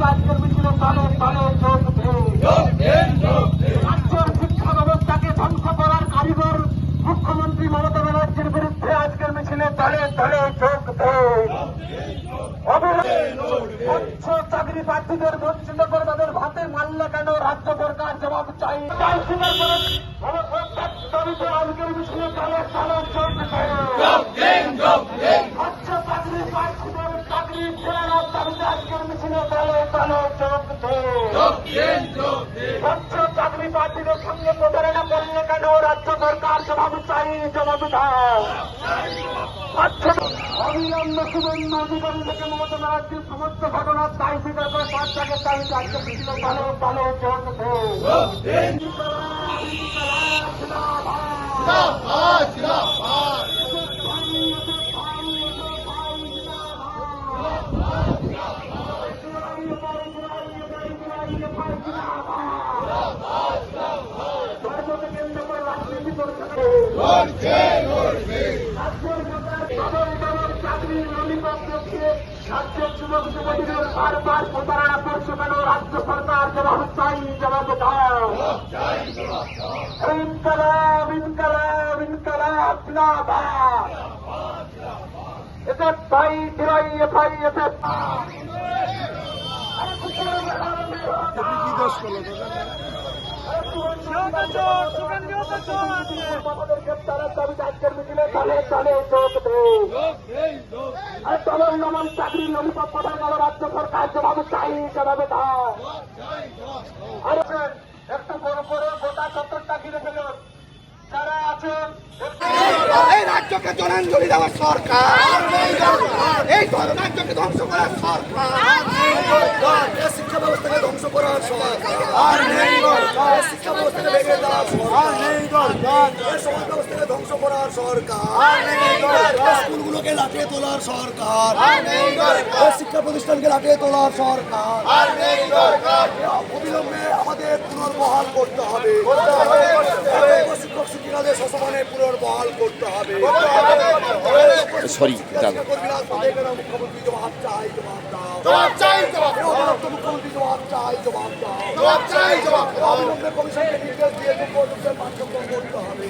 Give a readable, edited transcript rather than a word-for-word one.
আজকের মিছিলে দলে দলে যোগ রাজ্যের শিক্ষা ব্যবস্থাকে ধ্বংস করার কারিগর মুখ্যমন্ত্রী মমতা ব্যানার্জির বিরুদ্ধে আজকের মিছিলে দলে দলে যোগ স্বচ্ছ চাকরি প্রার্থীদের বঞ্চিত করে তাদের ভাতে মারল কেন রাজ্য সরকার জবাব চাই দাবিতে আজকের মিছিলে দলে দলে যোগ স্বচ্ছ চাকরি প্রার্থীদের চাকরি ফেরানোর দাবিতে আজকের মিছিলে দলে দলে যোগ স্বচ্ছ চাকরি প্রার্থীদের সঙ্গে প্রতারণা করলে কেন রাজ্য সরকার জবাব চাই জবাব দাও অবিলম্বে শুভেন্দু অধিকারী থেকে মমতা ব্যানার্জির সমস্ত ঘটনার দায় স্বীকার করে 5 টাকার দাবিতে আজকে মিছিল দলে দলে যোগ রাজ্যের যুবক যুবতীদের বারবার প্রতারণা করছে কেন রাজ্য সরকার জবাব চাই জবাব দাও ইনকালাব ইনকালাব ইনকালাব জিন্দাবাদ এসএফ ভাই ডিআই এফআই এসএফ আজকের মিছিলে দলে দলে যোগ দলের নমন চাকরি ললিপপ প্রদান করা রাজ্য সরকার জবাব চাই জবাবে দাও আর একটু বড় করে গোটা চত্বরটা ঘিরে ফেলুন যারা আছেন এই রাজ্যকে জলাঞ্জলি দেওয়ার সরকার এই রাজ্যকে ধ্বংস করার সরকার শিক্ষা ব্যবস্থাকে ধ্বংস করার সরকার শিক্ষা ব্যবস্থাকে ভেঙে দেওয়ার সরকার সমাজ ব্যবস্থাকে ধ্বংস করার সরকার স্কুলগুলোকে লাঠিয়ে তোলার সরকার শিক্ষা প্রতিষ্ঠানকে লাঠিয়ে তোলার সরকার অবিলম্বে আমাদের পুনর্বহাল করতে হবে শিক্ষক শিক্ষিকাদের সসমানে পুনর্বহাল করতে হবে মুখ্যমন্ত্রী জবাব চাই জবাব দাও মুখ্যমন্ত্রী জবাব চাই জবাব দাও অবিলম্বে কমিশনকে নির্দেশ দিয়ে পাঠ্যক্রম করতে হবে